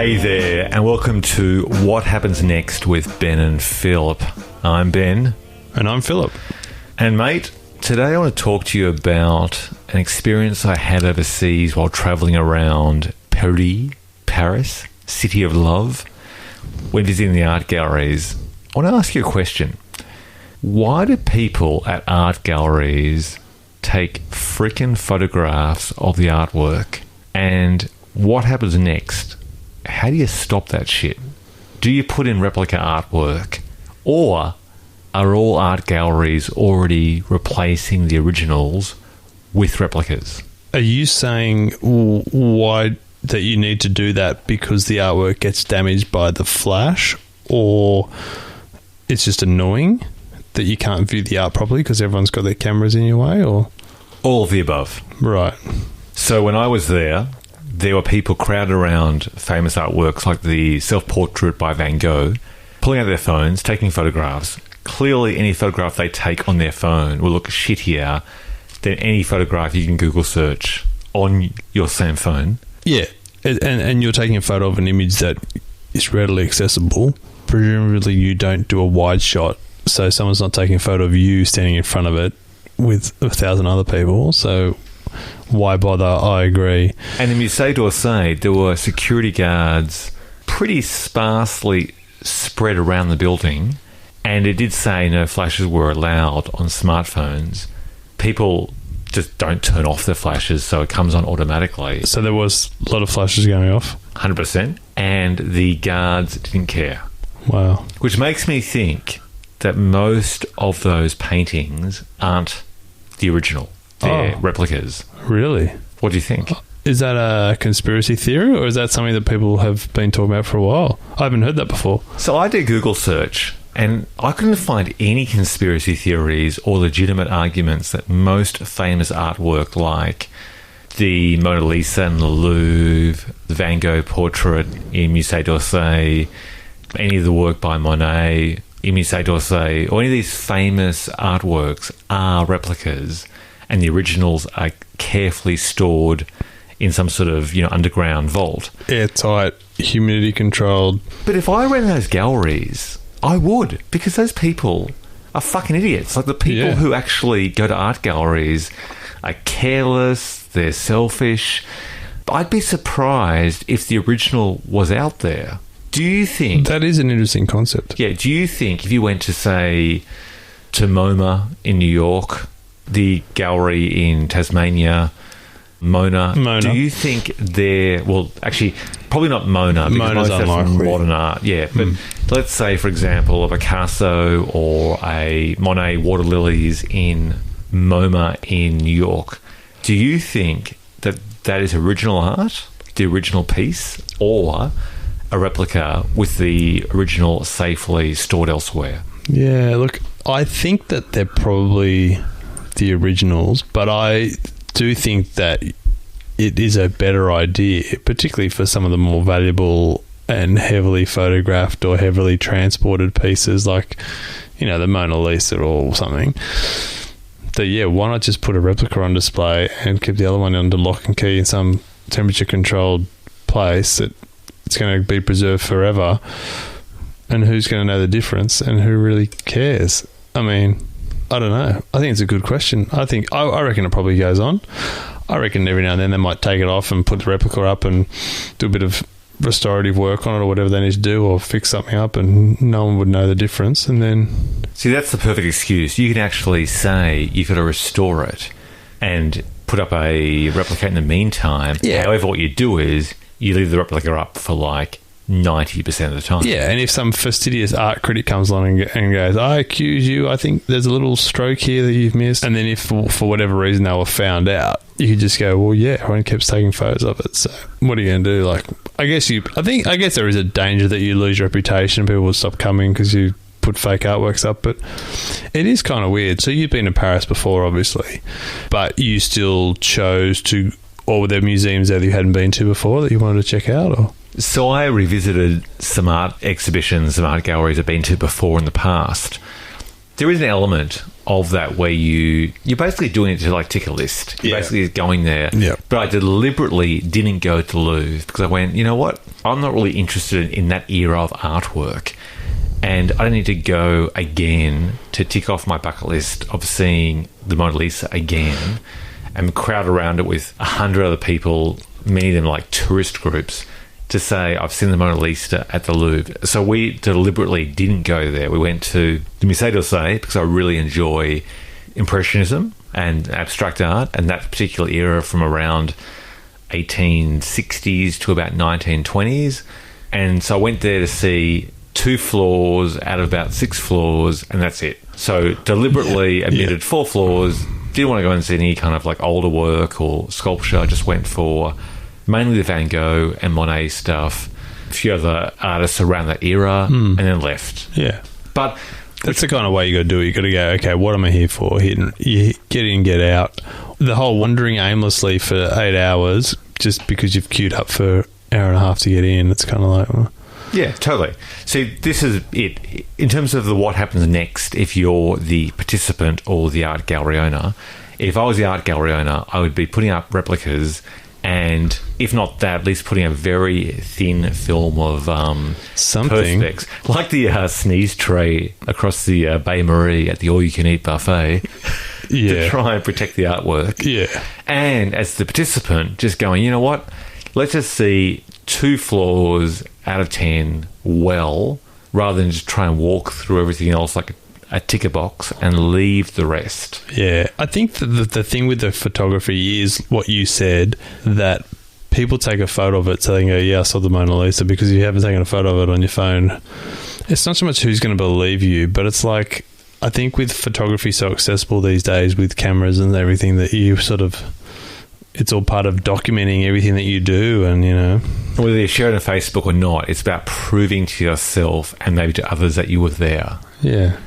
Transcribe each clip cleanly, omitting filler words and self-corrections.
Hey there, and welcome to What Happens Next with Ben and Philip. I'm Ben. And I'm Philip. And mate, today I want to talk to you about an experience I had overseas while travelling around Paris, City of Love, when visiting the art galleries. I want to ask you a question. Why do people at art galleries take freaking photographs of the artwork? And what happens next? How do you stop that shit? Do you put in replica artwork? Or are all art galleries already replacing the originals with replicas? Are you saying why that you need to do that because the artwork gets damaged by the flash, or it's just annoying that you can't view the art properly because everyone's got their cameras in your way, or all of the above? Right. So when I was there were people crowded around famous artworks like the self-portrait by Van Gogh, pulling out their phones, taking photographs. Clearly, any photograph they take on their phone will look shittier than any photograph you can Google search on your same phone. Yeah, and you're taking a photo of an image that is readily accessible. Presumably, you don't do a wide shot, so someone's not taking a photo of you standing in front of it with 1,000 other people, so why bother? I agree. And in Musée d'Orsay, there were security guards pretty sparsely spread around the building, and it did say no flashes were allowed on smartphones. People just don't turn off their flashes, so it comes on automatically. So there was a lot of flashes going off? 100%. And the guards didn't care. Wow. Which makes me think that most of those paintings aren't the original. They're replicas. Really? What do you think? Is that a conspiracy theory, or is that something that people have been talking about for a while? I haven't heard that before. So I did Google search, and I couldn't find any conspiracy theories or legitimate arguments that most famous artwork like the Mona Lisa in the Louvre, the Van Gogh portrait in Musée d'Orsay, any of the work by Monet in Musée d'Orsay, or any of these famous artworks are replicas, and the originals are carefully stored in some sort of, underground vault. Airtight, humidity controlled. But if I ran those galleries, I would, because those people are fucking idiots. Like the people who actually go to art galleries are careless, they're selfish. I'd be surprised if the original was out there. Do you think... That is an interesting concept. Yeah, do you think if you went to, say, to MoMA in New York, the gallery in Tasmania, Mona. Do you think they're... Well, actually, probably not Mona, because Mona's most that's modern art. Yeah, but let's say, for example, a Picasso or a Monet water lilies in MoMA in New York. Do you think that that is original art, the original piece, or a replica with the original safely stored elsewhere? Yeah, look, I think that they're probably the originals, but I do think that it is a better idea, particularly for some of the more valuable and heavily photographed or heavily transported pieces like, the Mona Lisa or something, that, why not just put a replica on display and keep the other one under lock and key in some temperature-controlled place that it's going to be preserved forever, and who's going to know the difference and who really cares? I mean, I don't know. I think it's a good question. I reckon it probably goes on. I reckon every now and then they might take it off and put the replica up and do a bit of restorative work on it or whatever they need to do, or fix something up, and no one would know the difference. And then... See, that's the perfect excuse. You can actually say you've got to restore it and put up a replica in the meantime. Yeah. However, what you do is you leave the replica up for like 90% of the time. Yeah, and if some fastidious art critic comes along and goes, I accuse you, I think there's a little stroke here that you've missed, and then if for whatever reason they were found out, you could just go, well, yeah, everyone keeps taking photos of it, so what are you going to do? Like, I guess there is a danger that you lose your reputation, people will stop coming because you put fake artworks up, but it is kind of weird. So you've been to Paris before, obviously, but you still chose to, or were there museums there that you hadn't been to before that you wanted to check out, or... So I revisited some art exhibitions, some art galleries I've been to before in the past. There is an element of that where you're basically doing it to like tick a list. You're basically going there. Yeah. But I deliberately didn't go to Louvre because I went, you know what? I'm not really interested in that era of artwork. And I don't need to go again to tick off my bucket list of seeing the Mona Lisa again and crowd around it with 100 other people, many of them like tourist groups, to say I've seen the Mona Lisa at the Louvre. So we deliberately didn't go there. We went to the Musée d'Orsay because I really enjoy Impressionism and abstract art, and that particular era from around 1860s to about 1920s. And so I went there to see 2 floors out of about 6 floors, and that's it. So deliberately omitted 4 floors. Didn't want to go and see any kind of like older work or sculpture. I just went for mainly the Van Gogh and Monet stuff, a few other artists around that era, and then left. Yeah. But that's the kind of way you got to do it. You got to go, okay, what am I here for? You get in, get out. The whole wandering aimlessly for 8 hours just because you've queued up for an hour and a half to get in, it's kind of like... Well, yeah, totally. See, this is it. In terms of what happens next if you're the participant or the art gallery owner, if I was the art gallery owner, I would be putting up replicas and, if not that, at least putting a very thin film of something. Perspex. Like the sneeze tray across the Bay Marie at the all-you-can-eat buffet to try and protect the artwork. Yeah. And as the participant, just going, you know what? Let's just see 2 floors out of 10 well, rather than just try and walk through everything else like a ticker box and leave the rest. Yeah. I think the thing with the photography is what you said, that people take a photo of it so they can go, yeah, I saw the Mona Lisa, because you haven't taken a photo of it on your phone. It's not so much who's going to believe you, but it's like, I think with photography so accessible these days with cameras and everything, that you sort of... It's all part of documenting everything that you do, and, you know... Whether you share it on Facebook or not, it's about proving to yourself and maybe to others that you were there. Yeah.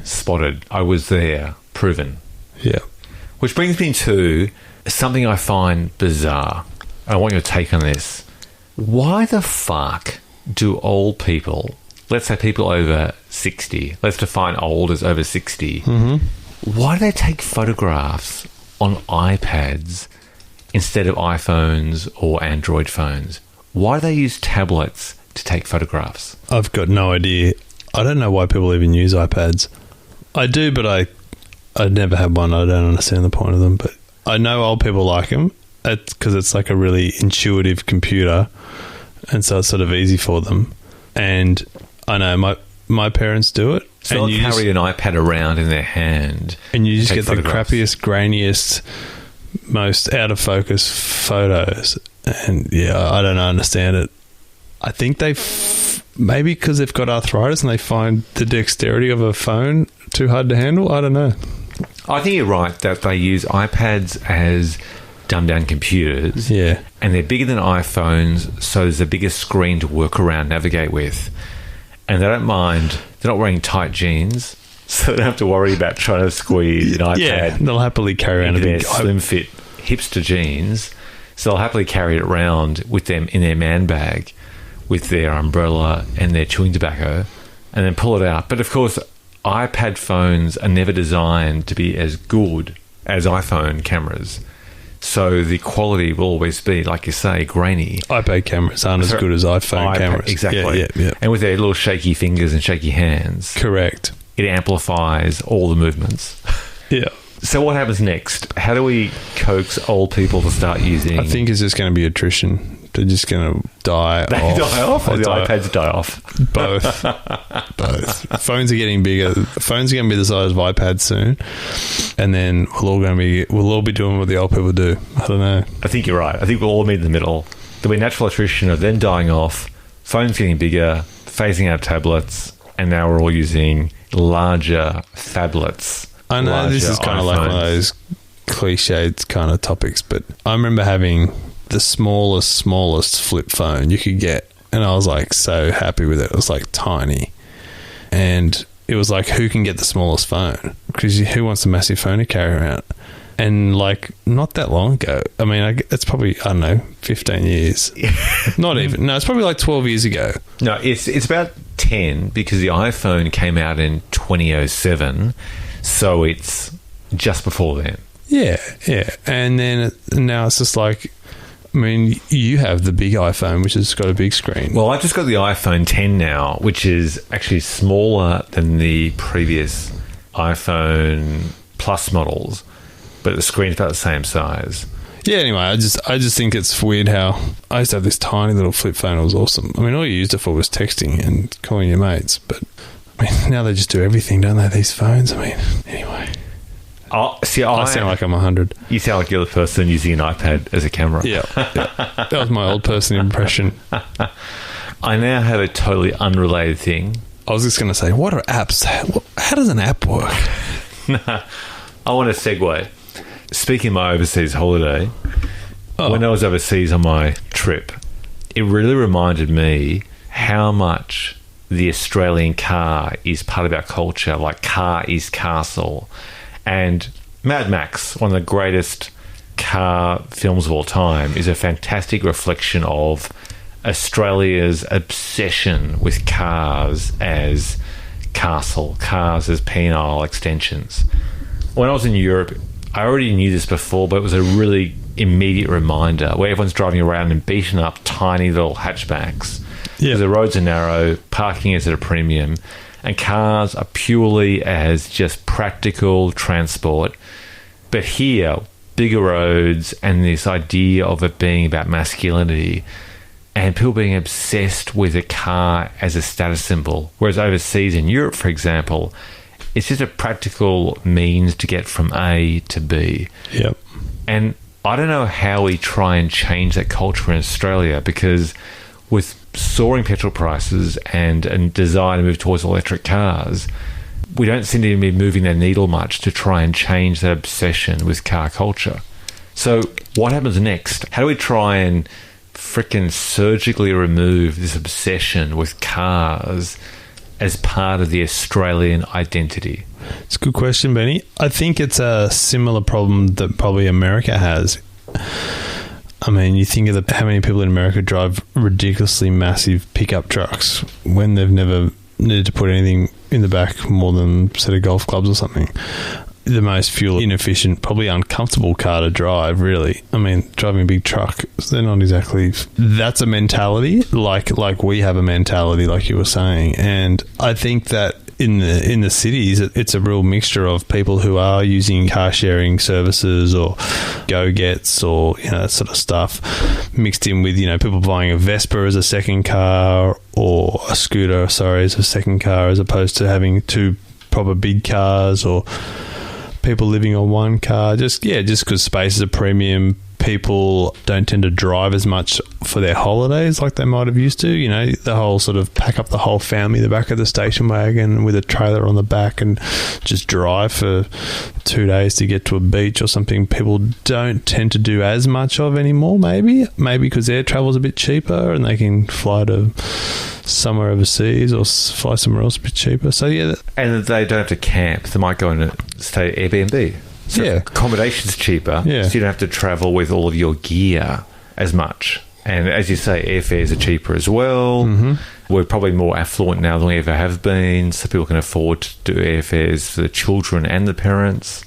Spotted. I was there. Proven. Yeah. Which brings me to something I find bizarre. I want your take on this. Why the fuck do old people, let's say people over 60, let's define old as over 60, why do they take photographs on iPads instead of iPhones or Android phones? Why do they use tablets to take photographs? I've got no idea. I don't know why people even use iPads. I do, but I never had one. I don't understand the point of them, but I know old people like them. It's because it's like a really intuitive computer, and so it's sort of easy for them. And I know my parents do it. So they'll carry an iPad around in their hand. And you just get the crappiest, grainiest, most out of focus photos. And yeah, I don't understand it. I think maybe because they've got arthritis and they find the dexterity of a phone too hard to handle. I don't know. I think you're right that they use iPads as dumbed down computers. Yeah. And they're bigger than iPhones, so there's a bigger screen to work around, navigate with. And they don't mind. They're not wearing tight jeans, so they don't have to worry about trying to squeeze an iPad. Yeah, they'll happily carry around a big slim fit hipster jeans. So they'll happily carry it around with them in their man bag, with their umbrella and their chewing tobacco, and then pull it out. But of course, iPad phones are never designed to be as good as iPhone cameras. So the quality will always be, like you say, grainy. iPad cameras aren't as good as iPhone cameras. Exactly. Yeah. And with their little shaky fingers and shaky hands. Correct. It amplifies all the movements. Yeah. So what happens next? How do we coax old people to start using... I think it's just going to be attrition. They're just going to die off. They die off or the iPads die off? Both. Both. Phones are getting bigger. Phones are going to be the size of iPads soon. And then we'll all be doing what the old people do. I don't know. I think you're right. I think we'll all meet in the middle. There'll be natural attrition of them dying off, phones getting bigger, phasing out tablets, and now we're all using larger phablets. I know this is kind of like one of those cliched kind of topics, but I remember having the smallest flip phone you could get, and I was like so happy with it. It was like tiny, and it was like, who can get the smallest phone? Because who wants a massive phone to carry around? And like not that long ago, I mean, it's probably, I don't know, 15 years. Not even. No, it's probably like 12 years ago. No, it's about 10, because the iPhone came out in 2007. So it's just before then. Yeah. And then now it's just like, I mean, you have the big iPhone, which has got a big screen. Well, I just got the iPhone 10 now, which is actually smaller than the previous iPhone Plus models, but the screen's about the same size. Yeah, anyway, I just think it's weird how I used to have this tiny little flip phone. It was awesome. I mean, all you used it for was texting and calling your mates, but I mean, now they just do everything, don't they, these phones? I mean, anyway. I sound like I'm 100. You sound like you're the person using an iPad as a camera. Yeah. That was my old person impression. I now have a totally unrelated thing. I was just going to say, what are apps? How does an app work? I want to segue. Speaking of my overseas holiday, when I was overseas on my trip, it really reminded me how much the Australian car is part of our culture. Like, car is castle. And Mad Max, one of the greatest car films of all time, is a fantastic reflection of Australia's obsession with cars as castle, cars as penile extensions. When I was in Europe, I already knew this before, but it was a really immediate reminder where everyone's driving around in beaten up tiny little hatchbacks. Yeah. The roads are narrow, parking is at a premium, and cars are purely as just practical transport. But here, bigger roads and this idea of it being about masculinity and people being obsessed with a car as a status symbol. Whereas overseas in Europe, for example, it's just a practical means to get from A to B. Yep. And I don't know how we try and change that culture in Australia, because with soaring petrol prices and a desire to move towards electric cars, we don't seem to be moving that needle much to try and change that obsession with car culture. So what happens next? How do we try and frickin' surgically remove this obsession with cars as part of the Australian identity? It's a good question, Benny. I think it's a similar problem that probably America has. I mean, you think of how many people in America drive ridiculously massive pickup trucks when they've never needed to put anything in the back more than a set of golf clubs or something. The most fuel inefficient, probably uncomfortable car to drive, really. I mean, driving a big truck, they're not exactly... That's a mentality, like we have a mentality, like you were saying. And I think that in the cities, it's a real mixture of people who are using car sharing services or go-gets or, that sort of stuff, mixed in with, people buying a Vespa as a second car or a scooter, as a second car, as opposed to having two proper big cars, or people living on one car. Just because space is a premium, people don't tend to drive as much for their holidays like they might have used to. The whole sort of pack up the whole family in the back of the station wagon with a trailer on the back and just drive for 2 days to get to a beach or something. People don't tend to do as much of anymore, maybe because air travel's a bit cheaper and they can fly to somewhere overseas or fly somewhere else a bit cheaper. So, yeah. And they don't have to camp. They might go and stay at Airbnb. So accommodation's cheaper, so you don't have to travel with all of your gear as much. And as you say, airfares are cheaper as well. Mm-hmm. We're probably more affluent now than we ever have been, so people can afford to do airfares for the children and the parents.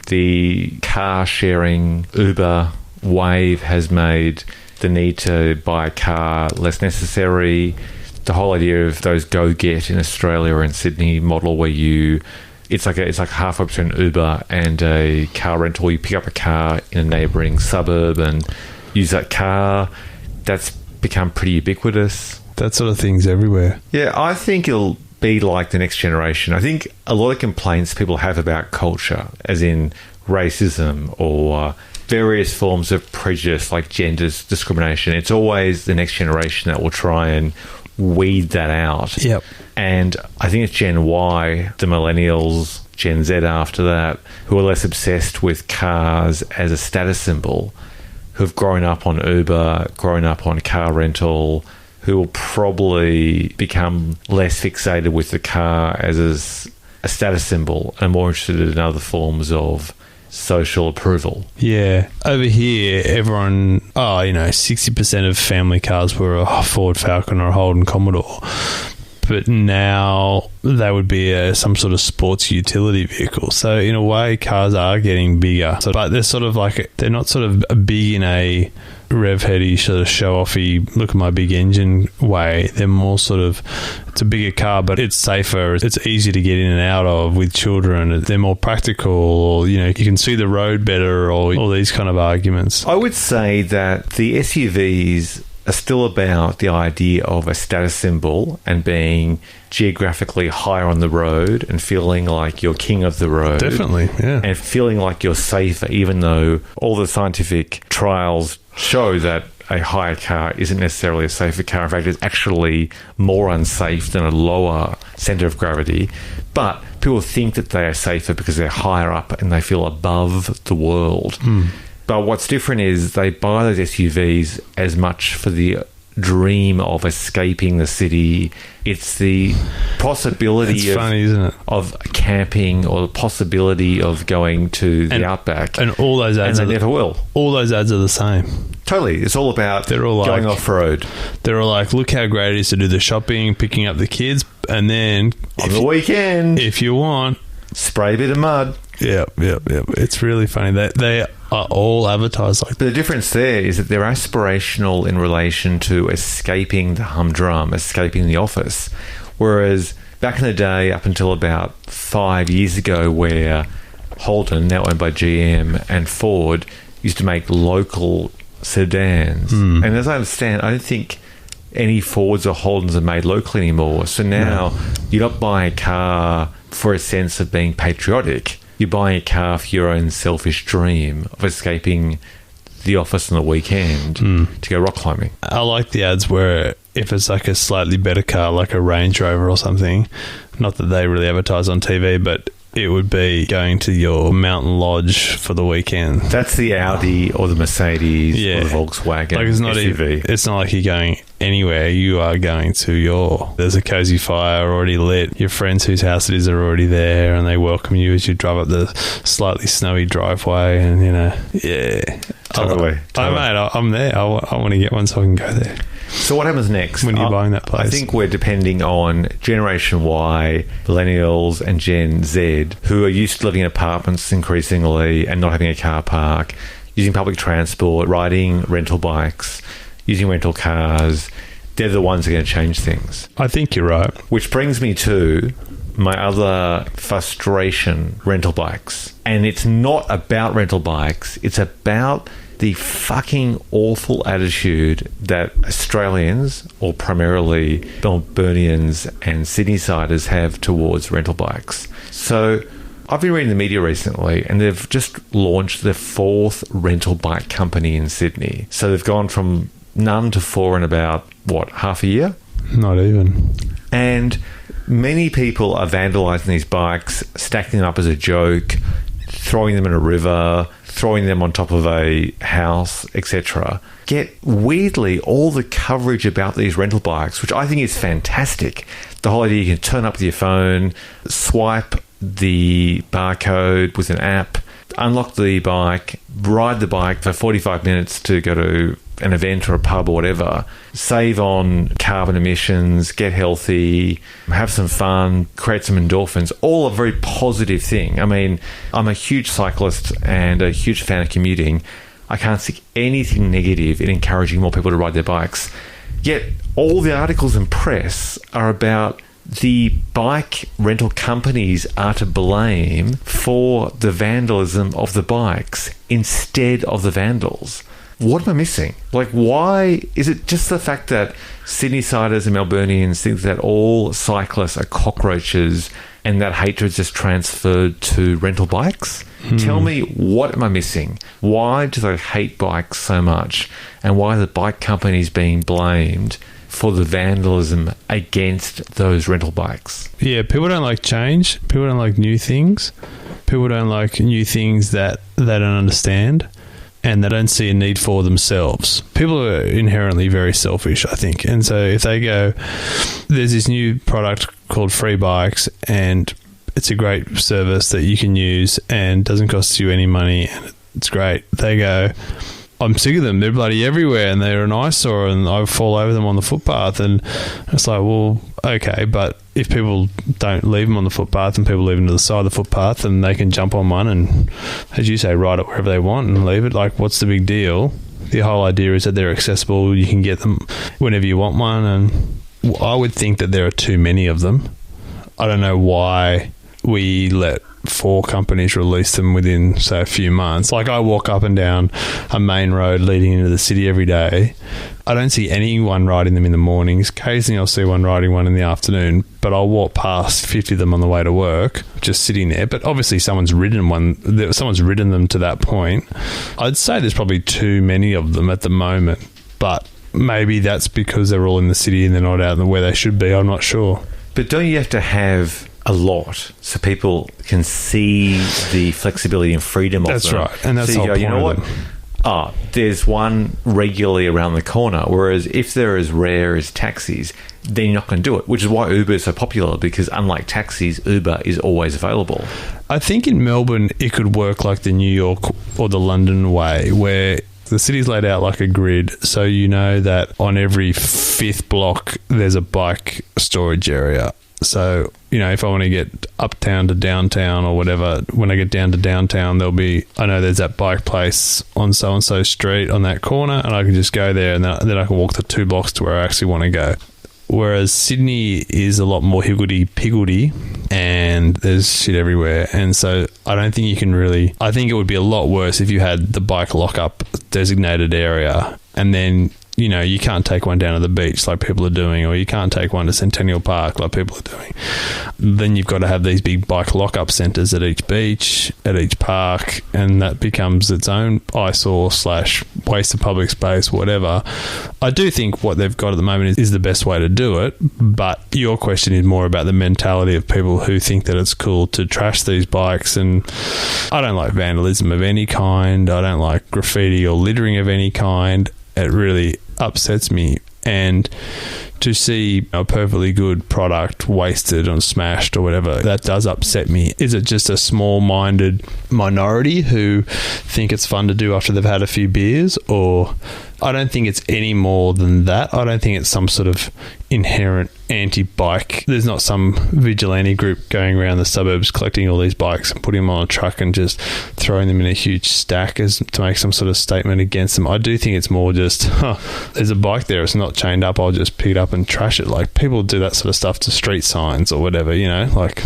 The car sharing Uber wave has made the need to buy a car less necessary. The whole idea of those go-get in Australia or in Sydney model where it's like halfway between Uber and a car rental. You pick up a car in a neighbouring suburb and use that car. That's become pretty ubiquitous. That sort of thing's everywhere. Yeah, I think it'll be like the next generation. I think a lot of complaints people have about culture, as in racism or various forms of prejudice like gender discrimination, it's always the next generation that will try and weed that out. Yep. And I think it's Gen Y, the millennials, Gen Z after that, who are less obsessed with cars as a status symbol, who have grown up on Uber, grown up on car rental, who will probably become less fixated with the car as a status symbol and more interested in other forms of social approval. Yeah. Over here, everyone, 60% of family cars were a Ford Falcon or a Holden Commodore. but now they would be some sort of sports utility vehicle. So in a way, cars are getting bigger, but they're sort of like, they're not sort of big in a Revheady sort of show-offy, look at my big engine way. They're more sort of, it's a bigger car, but it's safer. It's easier to get in and out of with children. They're more practical, or, you know, you can see the road better, or all these kind of arguments. I would say that the SUVs are still about the idea of a status symbol and being geographically higher on the road and feeling like you're king of the road. Definitely, yeah. And feeling like you're safer, even though all the scientific trials show that a higher car isn't necessarily a safer car. In fact, it's actually more unsafe than a lower centre of gravity. But people think that they are safer because they're higher up and they feel above the world. But what's different is they buy those SUVs as much for the dream of escaping the city. It's the possibility funny, isn't it? Of camping, or the possibility of going to the outback. And all those ads and they never will. All those ads are the same. Totally. It's all about they're all going like, off-road. They're all like, look how great it is to do the shopping, picking up the kids, and then on the weekend, if you want, spray a bit of mud. Yeah. It's really funny. They are all advertised like that. But the difference there is that they're aspirational in relation to escaping the humdrum, escaping the office. Whereas back in the day, up until about 5 years ago, where Holden, now owned by GM, and Ford used to make local sedans. And as I understand, I don't think any Fords or Holdens are made locally anymore. So now you're not buying a car for a sense of being patriotic. You're buying a car for your own selfish dream of escaping the office on the weekend to go rock climbing. I like the ads where if it's like a slightly better car, like a Range Rover or something, not that they really advertise on TV, but it would be going to your mountain lodge for the weekend. That's the Audi or the Mercedes or the Volkswagen like, it's not SUV. It's not like you're going anywhere. You are going to there's a cozy fire already lit. Your friends whose house it is are already there, and they welcome you as you drive up the slightly snowy driveway. And, you know, Totally. I'm there. I want to get one so I can go there. So what happens next? When you're buying that place? I think we're depending on Generation Y, Millennials, and Gen Z, who are used to living in apartments increasingly and not having a car park, using public transport, riding rental bikes, using rental cars. They're the ones that are going to change things. I think you're right. Which brings me to my other frustration, rental bikes. And it's not about rental bikes. It's about the fucking awful attitude that Australians, or primarily Melburnians and Sydney-siders, have towards rental bikes. So I've been reading the media recently, and they've just launched their 4th rental bike company in Sydney. So they've gone from none to 4 in about, half a year? Not even. And many people are vandalising these bikes, stacking them up as a joke, throwing them in a river, throwing them on top of a house, etc. Yet, weirdly, all the coverage about these rental bikes, which I think is fantastic, the whole idea you can turn up with your phone, swipe the barcode with an app, unlock the bike, ride the bike for 45 minutes to go to an event or a pub or whatever, save on carbon emissions, get healthy, have some fun, create some endorphins, all a very positive thing. I mean, I'm a huge cyclist and a huge fan of commuting. I can't see anything negative in encouraging more people to ride their bikes. Yet all the articles in press are about the bike rental companies are to blame for the vandalism of the bikes instead of the vandals. What am I missing? Like, why is it just the fact that Sydney-siders and Melburnians think that all cyclists are cockroaches and that hatred is just transferred to rental bikes? Tell me, what am I missing? Why do they hate bikes so much? And why are the bike companies being blamed for the vandalism against those rental bikes? Yeah, people don't like change. People don't like new things. People don't like new things that they don't understand, and they don't see a need for themselves. People are inherently very selfish, I think. And so if they go, there's this new product called Free Bikes, and it's a great service that you can use and doesn't cost you any money, and it's great. They go, I'm sick of them. They're bloody everywhere and they're an eyesore and I fall over them on the footpath. And it's like, well, okay, but if people don't leave them on the footpath and people leave them to the side of the footpath and they can jump on one and, as you say, ride it wherever they want and leave it, like, what's the big deal? The whole idea is that they're accessible. You can get them whenever you want one. And I would think that there are too many of them. I don't know why we let 4 companies release them within, say, a few months. Like, I walk up and down a main road leading into the city every day. I don't see anyone riding them in the mornings. Occasionally I'll see one riding one in the afternoon, but I'll walk past 50 of them on the way to work, just sitting there. But obviously someone's ridden them to that point. I'd say there's probably too many of them at the moment, but maybe that's because they're all in the city and they're not out where they should be. I'm not sure. But don't you have to have a lot so people can see the flexibility and freedom of them? That's right. And that's so the whole point. You know what? There's one regularly around the corner, whereas if they're as rare as taxis, then you're not going to do it, which is why Uber is so popular, because unlike taxis, Uber is always available. I think in Melbourne it could work like the New York or the London way, where the city's laid out like a grid, so you know that on every 5th block there's a bike storage area. So, you know, if I want to get uptown to downtown or whatever, when I get down to downtown, I know there's that bike place on so-and-so street on that corner, and I can just go there and then I can walk the 2 blocks to where I actually want to go. Whereas Sydney is a lot more higgledy-piggledy and there's shit everywhere. And so I don't think you can really... I think it would be a lot worse if you had the bike lock-up designated area and then, you know, you can't take one down to the beach like people are doing, or you can't take one to Centennial Park like people are doing. Then you've got to have these big bike lock-up centres at each beach, at each park, and that becomes its own eyesore / waste of public space, whatever. I do think what they've got at the moment is the best way to do it, but your question is more about the mentality of people who think that it's cool to trash these bikes. And I don't like vandalism of any kind. I don't like graffiti or littering of any kind. It really upsets me. And to see a perfectly good product wasted or smashed or whatever, that does upset me. Is it just a small-minded minority who think it's fun to do after they've had a few beers? Or I don't think it's any more than that. I don't think it's some sort of inherent anti-bike. There's not some vigilante group going around the suburbs collecting all these bikes and putting them on a truck and just throwing them in a huge stack to make some sort of statement against them. I do think it's more just, there's a bike there, it's not chained up, I'll just pick it up and trash it. Like, people do that sort of stuff to street signs or whatever, you know, like...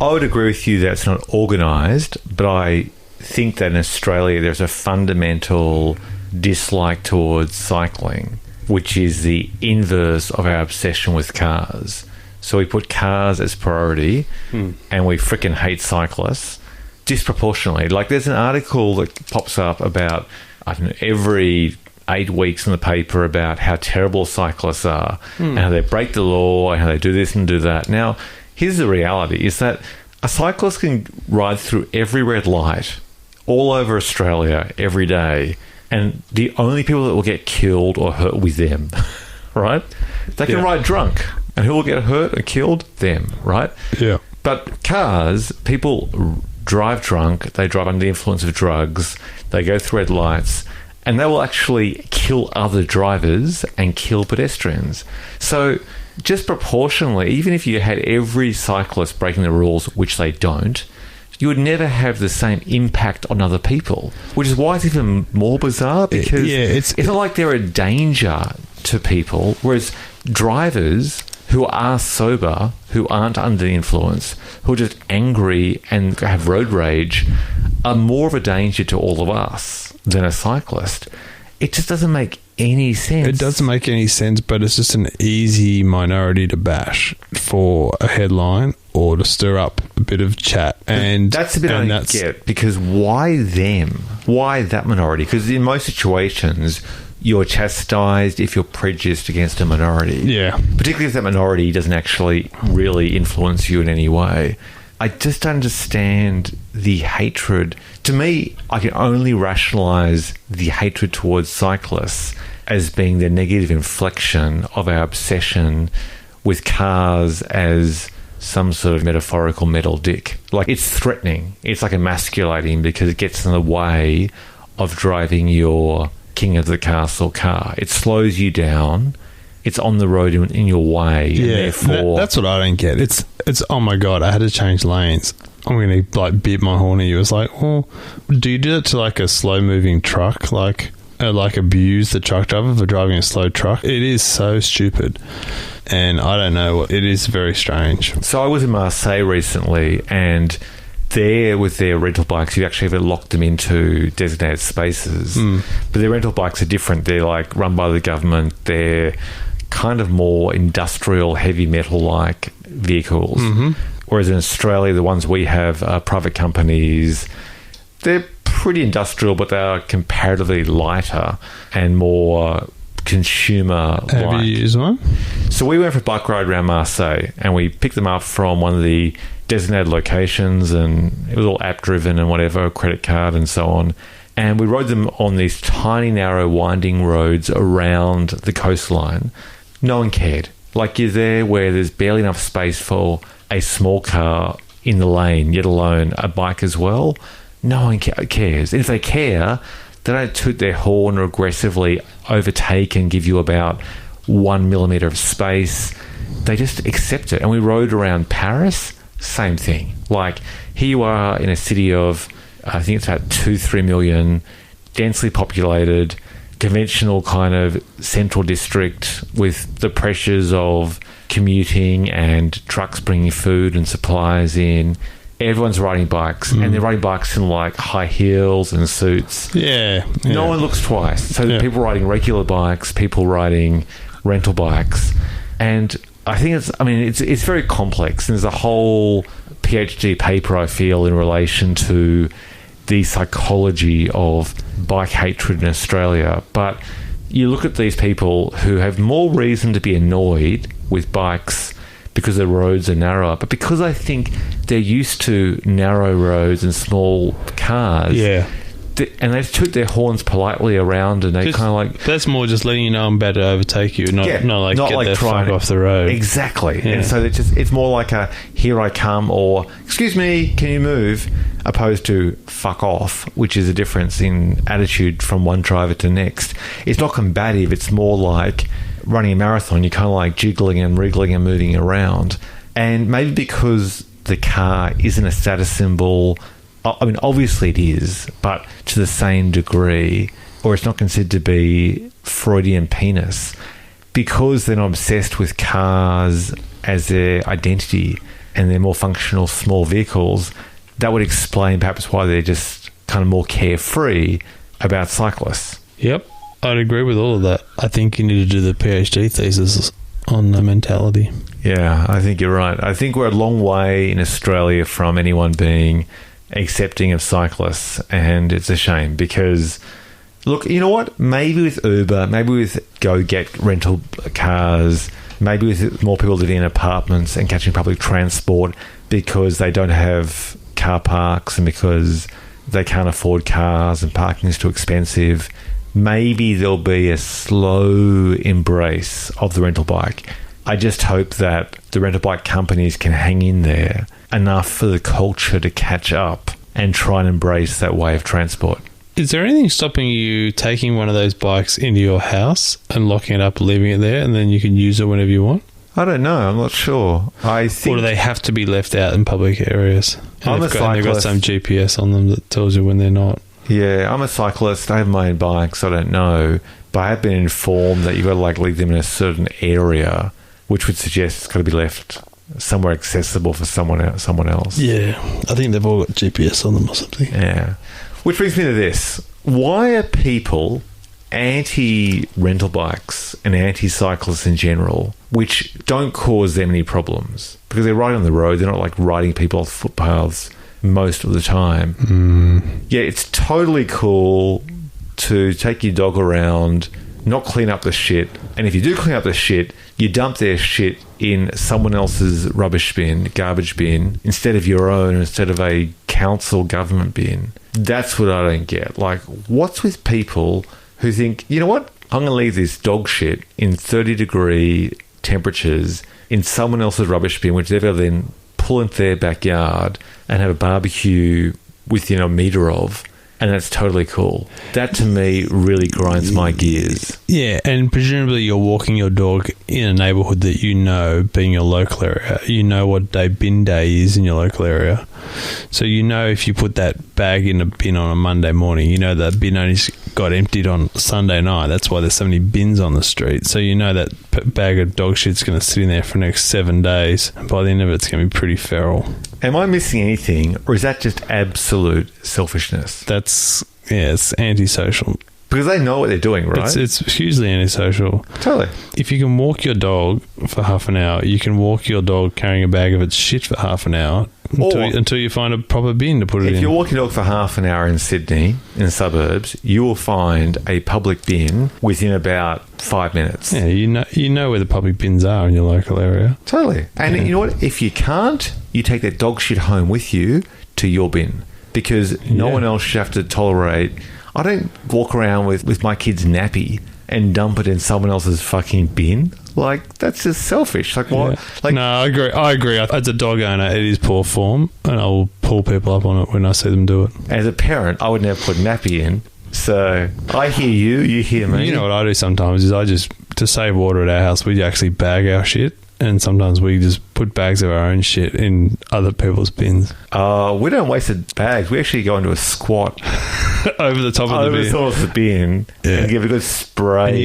I would agree with you that it's not organised, but I think that in Australia there's a fundamental dislike towards cycling, which is the inverse of our obsession with cars. So we put cars as priority and we freaking hate cyclists disproportionately. Like, there's an article that pops up about, I don't know, every 8 weeks in the paper about how terrible cyclists are and how they break the law and how they do this and do that. Now, here's the reality, is that a cyclist can ride through every red light all over Australia every day, and the only people that will get killed or hurt with them, right? They can ride drunk, and who will get hurt or killed? Them, right? Yeah. But cars, people drive drunk, they drive under the influence of drugs, they go through red lights, and they will actually kill other drivers and kill pedestrians. So just proportionally, even if you had every cyclist breaking the rules, which they don't, you would never have the same impact on other people, which is why it's even more bizarre, because it's not like they're a danger to people, whereas drivers who are sober, who aren't under the influence, who are just angry and have road rage, are more of a danger to all of us than a cyclist. It just doesn't make any sense. It doesn't make any sense, but it's just an easy minority to bash for a headline or to stir up a bit of chat. And that's the bit I don't get, because why them? Why that minority? Because in most situations, you're chastised if you're prejudiced against a minority. Yeah. Particularly if that minority doesn't actually really influence you in any way. I just understand the hatred. To me, I can only rationalise the hatred towards cyclists as being the negative inflection of our obsession with cars as some sort of metaphorical metal dick. Like, it's threatening. It's like emasculating because it gets in the way of driving your king of the castle car. It slows you down. It's on the road in your way. Yeah, and therefore, that's what I don't get. It's oh my God, I had to change lanes. I'm going to like beat my horn at you. It's like, well, do you do it to like a slow moving truck? Like abuse the truck driver for driving a slow truck? It is so stupid. And I don't know. It is very strange. So I was in Marseille recently, and there with their rental bikes, you actually have to lock them into designated spaces. But their rental bikes are different. They're like run by the government. They're kind of more industrial, heavy metal-like vehicles. Whereas in Australia, the ones we have are private companies. They're pretty industrial, but they are comparatively lighter and more consumer-like. Have you used one? So we went for a bike ride around Marseille, and we picked them up from one of the designated locations, and it was all app-driven and whatever, credit card and so on. And we rode them on these tiny, narrow, winding roads around the coastline. No one cared. Like, you're there where there's barely enough space for a small car in the lane, yet alone a bike as well. No one cares. And if they care, they don't toot their horn or aggressively overtake and give you about 1 millimetre of space. They just accept it. And we rode around Paris, same thing. Like, here you are in a city of, I think it's about 2-3 million, densely populated, conventional kind of central district with the pressures of commuting and trucks bringing food and supplies in. Everyone's riding bikes, and they're riding bikes in like high heels and suits. Yeah. No one looks twice. So people riding regular bikes, people riding rental bikes. And I think it's very complex. And there's a whole PhD paper, I feel, in relation to the psychology of bike hatred in Australia. But you look at these people who have more reason to be annoyed with bikes because the roads are narrower, but because I think they're used to narrow roads and small cars. Yeah. And they toot their horns politely around, and they kind of like... That's more just letting you know I'm about to overtake you, not like get the fuck off the road. Exactly. Yeah. And so it's more like a, here I come, or, excuse me, can you move? Opposed to fuck off, which is a difference in attitude from one driver to next. It's not combative. It's more like running a marathon. You're kind of like jiggling and wriggling and moving around. And maybe because the car isn't a status symbol... I mean, obviously it is, but to the same degree, or it's not considered to be Freudian penis, because they're not obsessed with cars as their identity and they're more functional small vehicles. That would explain perhaps why they're just kind of more carefree about cyclists. Yep, I'd agree with all of that. I think you need to do the PhD thesis on the mentality. Yeah, I think you're right. I think we're a long way in Australia from anyone being accepting of cyclists, and it's a shame because, look, you know what? Maybe with Uber, maybe with go-get rental cars, maybe with more people living in apartments and catching public transport because they don't have car parks and because they can't afford cars and parking is too expensive, maybe there'll be a slow embrace of the rental bike. I just hope that the rental bike companies can hang in there enough for the culture to catch up and try and embrace that way of transport. Is there anything stopping you taking one of those bikes into your house and locking it up, leaving it there, and then you can use it whenever you want? I don't know. I'm not sure. I think, or do they have to be left out in public areas? And they've got some GPS on them that tells you when they're not. Yeah, I'm a cyclist. I have my own bike, so I don't know. But I have been informed that you've got to like leave them in a certain area, which would suggest it's got to be left somewhere accessible for someone else. Yeah, I think they've all got GPS on them or something. Yeah. Which brings me to this. Why are people anti-rental bikes and anti-cyclists in general, which don't cause them any problems? Because they're riding on the road. They're not like riding people off footpaths most of the time. Yeah, it's totally cool to take your dog around, not clean up the shit. And if you do clean up the shit, you dump their shit in someone else's rubbish bin, garbage bin, instead of your own, instead of a council government bin. That's what I don't get. Like, what's with people who think, you know what? I'm going to leave this dog shit in 30-degree temperatures in someone else's rubbish bin, which they're going to then pull into their backyard and have a barbecue within a metre of. and that's totally cool. That to me really grinds my gears. Yeah, and presumably you're walking your dog in a neighbourhood that you know, being your local area. You know what bin day is in your local area. So you know if you put that bag in a bin on a Monday morning, you know that bin only got emptied on Sunday night. That's why there's so many bins on the street. So you know that bag of dog shit's going to sit in there for the next 7 days. And by the end of it, it's going to be pretty feral. Am I missing anything, or is that just absolute selfishness? It's antisocial. Because they know what they're doing, right? It's hugely antisocial. Totally. If you can walk your dog for half an hour, you can walk your dog carrying a bag of its shit for half an hour until you find a proper bin to put it in. If you're walking your dog for half an hour in Sydney, in the suburbs, you will find a public bin within about 5 minutes. Yeah, you know where the public bins are in your local area. Totally. And you know what? If you can't, you take that dog shit home with you to your bin. Because no one else should have to tolerate... I don't walk around with my kid's nappy and dump it in someone else's fucking bin. Like, that's just selfish. Like, what? Yeah. Like, no, I agree. As a dog owner, it is poor form, and I will pull people up on it when I see them do it. As a parent, I would never put nappy in. So, I hear you hear me. You know what I do sometimes is to save water at our house, we actually bag our shit. And sometimes we just put bags of our own shit in other people's bins. We don't waste the bags. We actually go into a squat over the top of the bin. Over the top of the bin and give a good spray. And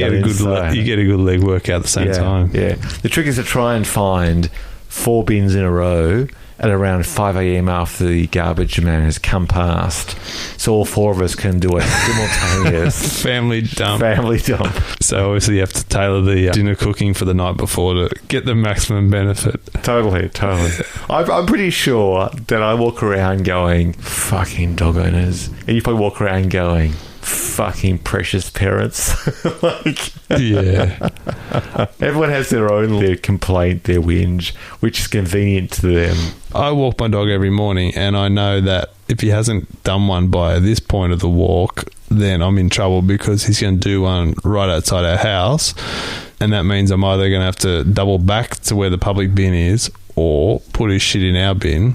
you get a good leg workout at the same time. Yeah. The trick is to try and find 4 bins in a row at around 5 a.m. after the garbage man has come past. So all 4 of us can do a simultaneous family dump. So obviously you have to tailor the dinner cooking for the night before to get the maximum benefit. Totally. I'm pretty sure that I walk around going, fucking dog owners. And you probably walk around going, fucking precious parents. Everyone has their complaint, their whinge, which is convenient to them. I walk my dog every morning, and I know that if he hasn't done one by this point of the walk, then I'm in trouble because he's going to do one right outside our house, and that means I'm either going to have to double back to where the public bin is or put his shit in our bin.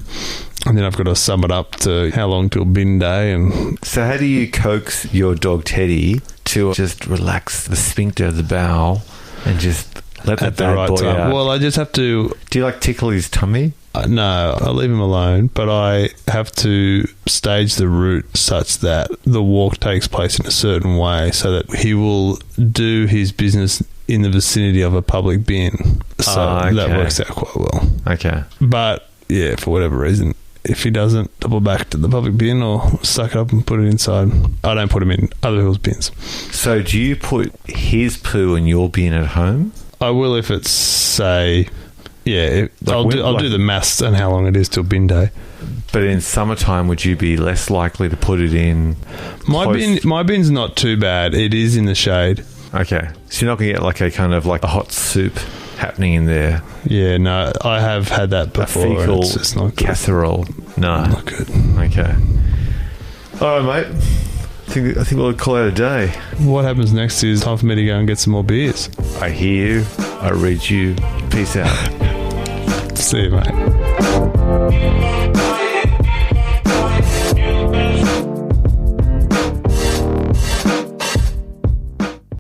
And then I've got to sum it up to how long till bin day. And so how do you coax your dog Teddy to just relax the sphincter of the bowel and just let that bad boy out? Well, I just have to... Do you tickle his tummy? No, I leave him alone, but I have to stage the route such that the walk takes place in a certain way so that he will do his business in the vicinity of a public bin. So that works out quite well. Okay. But, yeah, for whatever reason, if he doesn't double back to the public bin or suck it up and put it inside, I don't put him in other people's bins. So do you put his poo in your bin at home? I will if it's, say... Yeah, I'll do the maths and how long it is till bin day. But in summertime, would you be less likely to put it in? My bin's not too bad. It is in the shade. Okay, so you're not going to get a kind of a hot soup happening in there. Yeah, no, I have had that before. A fecal it's not good. casserole. No, not good. Okay. All right, mate. I think we'll call it a day. What happens next is time for me to go and get some more beers. I hear you. I read you. Peace out. See you, mate.